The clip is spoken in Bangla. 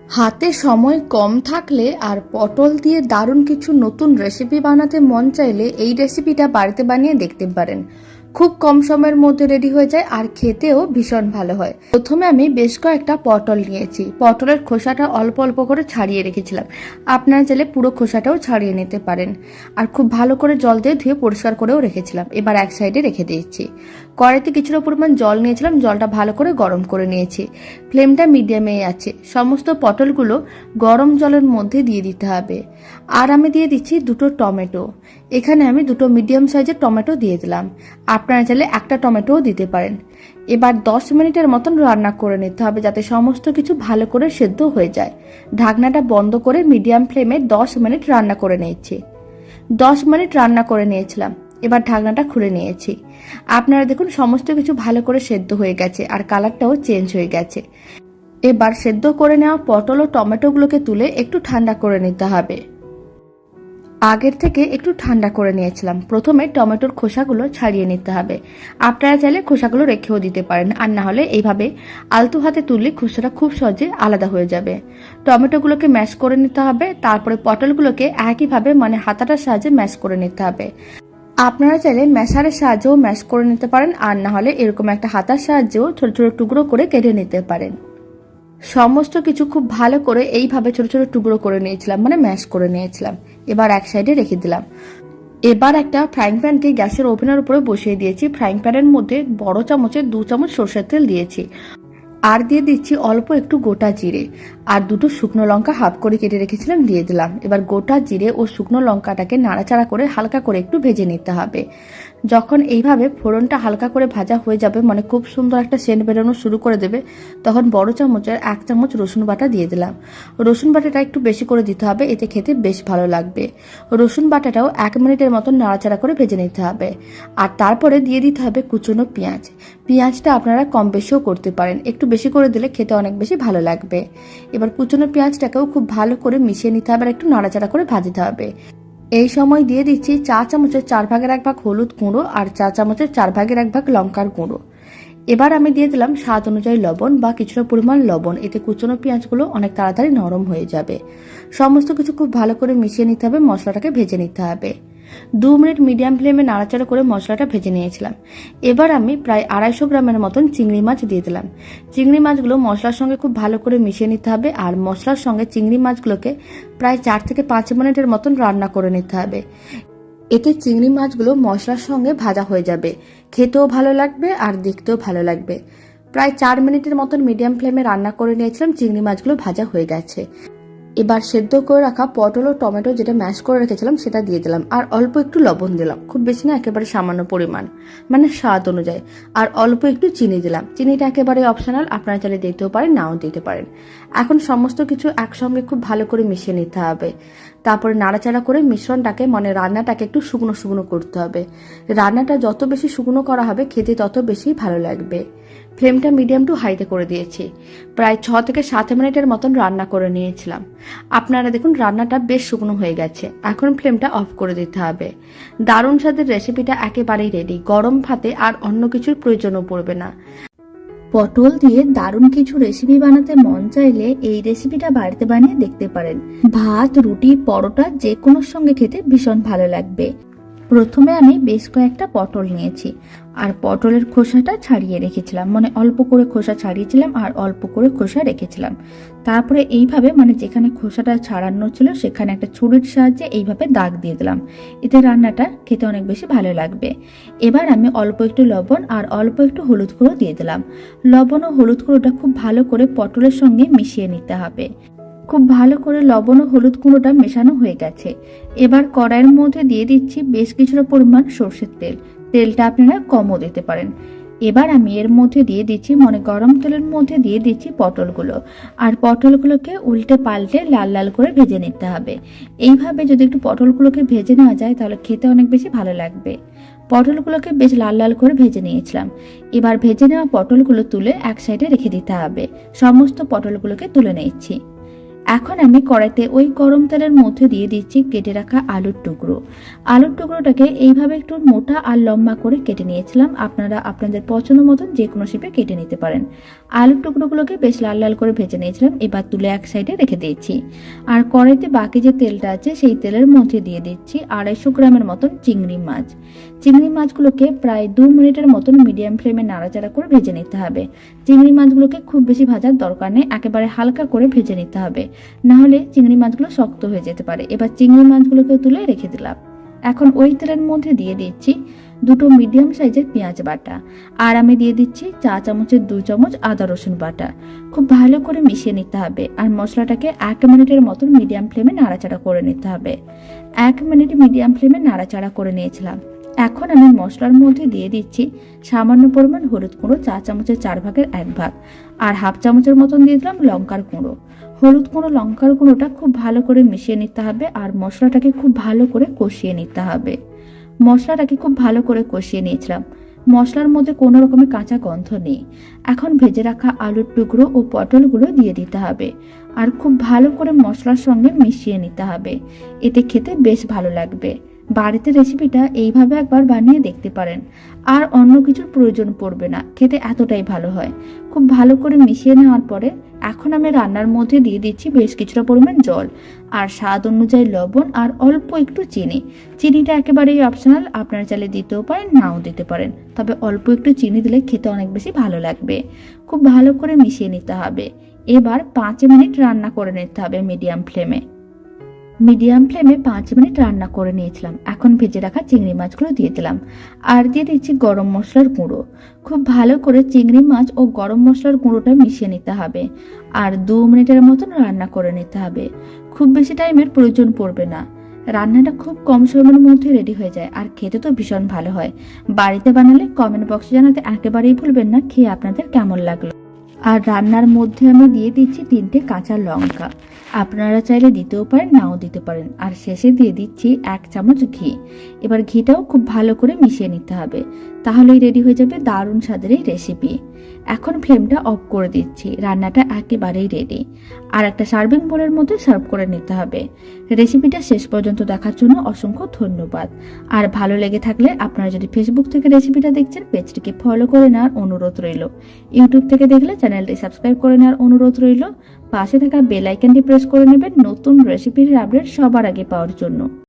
হাতে সময় কম থাকলে আর পটল দিয়ে দারুণ কিছু নতুন রেসিপি বানাতে মন চাইলে এই রেসিপিটা বাড়িতে বানিয়ে দেখতে পারেন। খুব কম সময়ের মধ্যে রেডি হয়ে যায় আর খেতেও ভীষণ ভালো হয়। প্রথমে আমি বেশ কয়েকটা পটল নিয়েছি। পটলের খোসাটা অল্প অল্প করে ছাড়িয়ে রেখেছিলাম। আপনারা চাইলে পুরো খোসাটাও ছাড়িয়ে নিতে পারেন। আর খুব ভালো করে জল দিয়ে ধুয়ে পরিষ্কার করেও রেখেছিলাম। এবার এক সাইডে রেখে দিয়েছি। কড়াইতে কিছুটা পরিমাণ জল নিয়েছিলাম, জলটা ভালো করে গরম করে নিয়েছি। ফ্লেমটা মিডিয়ামে আছে। সমস্ত পটলগুলো গরম জলের মধ্যে দিয়ে দিতে হবে। আর আমি দিয়ে দিচ্ছি দুটো টমেটো। এখানে আমি দুটো মিডিয়াম সাইজের টমেটো দিয়ে দিলাম। আপনারা চাইলে একটা টমেটোও দিতে পারেন। এবার 10 মিনিটের মতন রান্না করে নিতে হবে যাতে সমস্ত কিছু ভালো করে সেদ্ধ হয়ে যায়। ঢাকনাটা বন্ধ করে মিডিয়াম ফ্লেমে 10 মিনিট রান্না করে নিয়েছি। 10 মিনিট রান্না করে নিয়েছিলাম। এবার ঢাকনাটা খুলে নিয়েছি। আপনারা দেখুন সমস্ত কিছু ভালো করে সেদ্ধ হয়ে গেছে আর কালারটাও চেঞ্জ হয়ে গেছে। এবার সেদ্ধ করে নেওয়া পটল ও টমেটোগুলোকে তুলে একটু ঠান্ডা করে নিতে হবে। আগের থেকে একটু ঠান্ডা করে নিয়েছিলাম। প্রথমে টমেটোর খোসাগুলো ছাড়িয়ে নিতে হবে। আপনারা চাইলে খোসাগুলো রেখেও দিতে পারেন, আর না হলে এইভাবে আলতো হাতে তুললে খোসাটা খুব সহজে আলাদা হয়ে যাবে। টমেটোগুলোকে ম্যাশ করে নিতে হবে। তারপরে পটলগুলোকে একইভাবে হাতাটার সাহায্যে ম্যাশ করে নিতে হবে। আপনারা চাইলে ম্যাশারের সাহায্যেও ম্যাশ করে নিতে পারেন, আর না হলে এরকম একটা হাতার সাহায্যেও ছোট ছোট টুকরো করে কেটে নিতে পারেন। সমস্ত কিছু খুব ভালো করে এইভাবে ছোট ছোট টুকরো করে নিয়েছিলাম, ম্যাশ করে নিয়েছিলাম। এবার এক সাইডে রেখে দিলাম। এবার একটা ফ্রাইং প্যানকে গ্যাসের ওভেনের উপরে বসিয়ে দিয়েছি। ফ্রাইং প্যানের মধ্যে বড় চামচে 2 চামচ সরষের তেল দিয়েছি। আর দিয়ে দিচ্ছি অল্প একটু গোটা জিরে, আর দুটো শুকনো লঙ্কা হাফ করে কেটে রেখেছিলাম দিয়ে দিলাম। এবার গোটা জিরে ও শুকনো লঙ্কাটাকে নাড়াচাড়া করে হালকা করে একটু ভেজে নিতে হবে। যখন এইভাবে ফোড়নটা হালকা করে ভাজা হয়ে যাবে, খুব সুন্দর একটা সেন্ট বেরোনো শুরু করে দেবে, তখন বড় চামচের 1 চামচ রসুন বাটা দিয়ে দিলাম। রসুন বাটাটা একটু বেশি করে দিতে হবে, এতে খেতে বেশ ভালো লাগবে। রসুন বাটাটাও 1 মিনিটের মতন নাড়াচাড়া করে ভেজে নিতে হবে। আর তারপরে দিয়ে দিতে হবে কুচনো পেঁয়াজ। পেঁয়াজটা আপনারা কম বেশিও করতে পারেন, একটু বেশি করে দিলে খেতে অনেক বেশি ভালো লাগবে। এবার কুচনো পেঁয়াজটাকেও খুব ভালো করে মিশিয়ে নিতে হবে আর একটু নাড়াচাড়া করে ভাজতে হবে। এই সময় দিয়ে দিচ্ছি 4 চামচের 4 ভাগের 1 ভাগ হলুদ গুঁড়ো আর 4 চামচের 4 ভাগের 1 ভাগ লঙ্কার গুঁড়ো। এবার আমি দিয়ে দিলাম স্বাদ অনুযায়ী লবণ বা কিছুটা পরিমাণ লবণ। এতে কুচনো পেঁয়াজগুলো অনেক তাড়াতাড়ি নরম হয়ে যাবে। সমস্ত কিছু খুব ভালো করে মিশিয়ে নিতে হবে, মশলাটাকে ভেজে নিতে হবে। 2 মিনিট মিডিয়াম ফ্লেমে নাড়াচাড়া করে মশলাটা ভেজে নিয়েছিলাম। এবার আমি প্রায় 250 গ্রামের মতন চিংড়ি মাছ দিয়ে দিলাম। চিংড়ি মাছগুলো মশলার সঙ্গে খুব ভালো করে মিশিয়ে নিতে হবে, আর মশলার সঙ্গে চিংড়ি মাছগুলোকে প্রায় 4 থেকে 5 মিনিটের মতন রান্না করে নিতে হবে। এতে চিংড়ি মাছগুলো মশলার সঙ্গে ভাজা হয়ে যাবে, খেতেও ভালো লাগবে আর দেখতেও ভালো লাগবে। প্রায় 4 মিনিটের মতন মিডিয়াম ফ্লেমে রান্না করে নিয়েছিলাম। চিংড়ি মাছগুলো ভাজা হয়ে গেছে। এবার সেদ্ধ করে রাখা পটল ও টমেটো যেটা ম্যাশ করে রেখেছিলাম সেটা দিয়ে দিলাম, আর অল্প একটু লবণ দিলাম, খুব বেশি না, একেবারে সামান্য পরিমাণ, স্বাদ অনুযায়ী। আর অল্প একটু চিনি দিলাম। চিনিটা একেবারে অপশনাল, আপনারা চাইলে দিতেও পারেন, নাও দিতে পারেন। এখন সমস্ত কিছু একসঙ্গে খুব ভালো করে মিশিয়ে নিতে হবে। তারপরে নাড়াচাড়া করে মিশ্রণটাকে রান্নাটাকে একটু শুকনো শুকনো করতে হবে। রান্নাটা যত বেশি শুকনো করা হবে খেতে তত বেশি ভালো লাগবে। ফ্লেমটা মিডিয়াম টু হাইতে করে দিয়েছি। প্রায় 6 থেকে 7 মিনিটের মতন রান্না করে নিয়েছিলাম। আপনারা দেখুন রান্নাটা বেশ শুকনো হয়ে গেছে। এখন ফ্লেমটা অফ করে দিতে হবে। দারুণ স্বাদের রেসিপিটা একেবারেই রেডি। গরম ভাতে আর অন্য কিছুর প্রয়োজনও পড়বে না। পটল দিয়ে দারুণ কিছু রেসিপি বানাতে মন চাইলে এই রেসিপিটা বাড়িতে বানিয়ে দেখতে পারেন। ভাত, রুটি, পরোটা যে কোনো সঙ্গে খেতে ভীষণ ভালো লাগবে। প্রথমে আমি বেশ কয়েকটা পটল নিয়েছি আর পটলের খোসাটা ছাড়িয়ে রেখেছিলাম, অল্প করে খোসা ছাড়িয়েছিলাম আর অল্প করে খোসা রেখেছিলাম। তারপরে এইভাবে যেখানে খোসাটা ছাড়ানো ছিল সেখানে একটা ছুরির সাহায্যে এইভাবে দাগ দিয়ে দিলাম। এতে রান্নাটা খেতে অনেক বেশি ভালো লাগবে। এবার আমি অল্প একটু লবণ আর অল্প একটু হলুদ গুঁড়ো দিয়ে দিলাম। লবণ ও হলুদ গুঁড়োটা খুব ভালো করে পটলের সঙ্গে মিশিয়ে নিতে হবে। খুব ভালো করে লবণ ও হলুদ গুঁড়োটা মেশানো হয়ে গেছে। এবার কড়াইয়ের মধ্যে দিয়ে দিচ্ছি বেশ কিছুটা পরিমাণ সরষের তেল। তেলটা আপনারা কমও দিতে পারেন। এবার আমি এর মধ্যে দিয়ে দিচ্ছি গরম তেলের মধ্যে দিয়ে দিচ্ছি পটলগুলো। আর পটলগুলোকে উল্টে পাল্টে লাল লাল করে ভেজে নিতে হবে। এইভাবে যদি একটু পটলগুলোকে ভেজে নেওয়া যায় তাহলে খেতে অনেক বেশি ভালো লাগবে। পটলগুলোকে বেশ লাল লাল করে ভেজে নিয়েছিলাম। এবার ভেজে নেওয়া পটলগুলো তুলে এক সাইডে রেখে দিতে হবে। সমস্ত পটলগুলোকে তুলে নিচ্ছি। এখন আমি কড়াইতে ওই গরম তেলের মধ্যে দিয়ে দিচ্ছি কেটে রাখা আলুর টুকরো। আলুর টুকরোটাকে এইভাবে একটু মোটা আর লম্বা করে কেটে নিয়েছিলাম। আপনারা আপনাদের পছন্দ মতন যে কোনো শেপে কেটে নিতে পারেন। আলুর টুকরোগুলোকে বেশ লাল লাল করে ভেজে নিয়েছিলাম। এবার তুলে এক সাইডে রেখে দিয়েছি। আর কড়াইতে বাকি যে তেলটা আছে সেই তেলের মধ্যে দিয়ে দিচ্ছি 250 গ্রামের মতন চিংড়ি মাছ। চিংড়ি মাছগুলোকে প্রায় 2 মিনিটের মতন মিডিয়াম ফ্লেমে নাড়াচাড়া করে ভেজে নিতে হবে। চিংড়ি মাছগুলোকে খুব বেশি ভাজার দরকার নেই, একেবারে হালকা করে ভেজে নিতে হবে, না হলে চিংড়ি মাছগুলো শক্ত হয়ে যেতে পারে। এবার চিংড়ি মাছগুলোকে তুলে রেখে দিলাম। এখন ওই তেলের মধ্যে দিয়ে দিচ্ছি 2 মিডিয়াম সাইজের পেঁয়াজ বাটা, আর আমি দিয়ে দিচ্ছি 4 চামচের 2 চামচ আদা রসুন বাটা। খুব ভালো করে মিশিয়ে নিতে হবে আর মশলাটাকে 1 মিনিটের মতন মিডিয়াম ফ্লেমে নাড়াচাড়া করে নিতে হবে। 1 মিনিট মিডিয়াম ফ্লেমে নাড়াচাড়া করে নিয়েছিলাম। এখন আমি মশলার মধ্যে দিয়ে দিচ্ছি সামান্য পরিমাণ হলুদ গুঁড়ো, 4 চামচের 4 ভাগের 1 ভাগ, আর হাফ চামচের মতন দিয়ে দিলাম লঙ্কার গুঁড়ো। হলুদ গুঁড়ো লঙ্কার গুঁড়োটা খুব ভালো করে মিশিয়ে নিতে হবে আর মশলাটাকে খুব ভালো করে কষিয়ে নিতে হবে। মশলাটাকে খুব ভালো করে কষিয়ে নিয়েছিলাম। মশলার মধ্যে কোনো রকমের কাঁচা গন্ধ নেই। এখন ভেজে রাখা আলুর টুকরো ও পটলগুলো দিয়ে দিতে হবে আর খুব ভালো করে মশলার সঙ্গে মিশিয়ে নিতে হবে। এতে খেতে বেশ ভালো লাগবে। বাড়িতে রেসিপিটা এইভাবে একবার বানিয়ে দেখতে পারেন, আর অন্য কিছুর প্রয়োজন পড়বে না, খেতে এতটাই ভালো হয়। খুব ভালো করে মিশিয়ে নেওয়ার পরে এখন আমি রান্নার মধ্যে দিয়ে দিচ্ছি বেশ কিছুটা পরিমাণ জল আর স্বাদ অনুযায়ী লবণ আর অল্প একটু চিনি। চিনিটা একেবারেই অপশনাল, আপনারা চাইলে দিতেও পারেন, নাও দিতে পারেন, তবে অল্প একটু চিনি দিলে খেতে অনেক বেশি ভালো লাগবে। খুব ভালো করে মিশিয়ে নিতে হবে। এবার 5 মিনিট রান্না করে নিতে হবে মিডিয়াম ফ্লেমে। 5 মিনিট রান্না করে নিয়েছিলাম। এখন ভেজে রাখা চিংড়ি মাছগুলো দিয়ে দিলাম আর দিয়ে দিচ্ছি গরম মশলার গুঁড়ো। খুব ভালো করে চিংড়ি মাছ ও গরম মশলার গুঁড়োটা মিশিয়ে নিতে হবে আর 2 মিনিটের মতন রান্না করে নিতে হবে। খুব বেশি টাইমের প্রয়োজন পড়বে না। রান্নাটা খুব কম সময়ের মধ্যে রেডি হয়ে যায় আর খেতে তো ভীষণ ভালো হয়। বাড়িতে বানালে কমেন্ট বক্সে জানাতে একেবারেই ভুলবেন না খেয়ে আপনাদের কেমন লাগলো। আর রান্নার মধ্যে আমি দিয়ে দিচ্ছি 3টে কাঁচা লঙ্কা, আপনারা চাইলে দিতেও পারেন, নাও দিতে পারেন। আর শেষে দিয়ে দিচ্ছি 1 চামচ ঘি। এবার ঘিটাও খুব ভালো করে মিশিয়ে নিতে হবে, তাহলেই রেডি হয়ে যাবে দারুণ স্বাদের এই রেসিপি। এখন ফ্লেমটা অফ করে দিচ্ছি। রান্নাটা একেবারেই রেডি। আর একটা সার্ভিং বোলের মধ্যে সার্ভ করে নিতে হবে। রেসিপিটা শেষ পর্যন্ত দেখার জন্য অসংখ্য ধন্যবাদ। আর ভালো লেগে থাকলে আপনারা যদি ফেসবুক থেকে রেসিপিটা দেখছেন, পেজটিকে ফলো করে নেওয়ার অনুরোধ রইল। ইউটিউব থেকে দেখলে চ্যানেলটি সাবস্ক্রাইব করে নেওয়ার অনুরোধ রইল। পাশে থাকা বেল আইকনটি প্রেস করে নেবেন নতুন রেসিপির আপডেট সবার আগে পাওয়ার জন্য।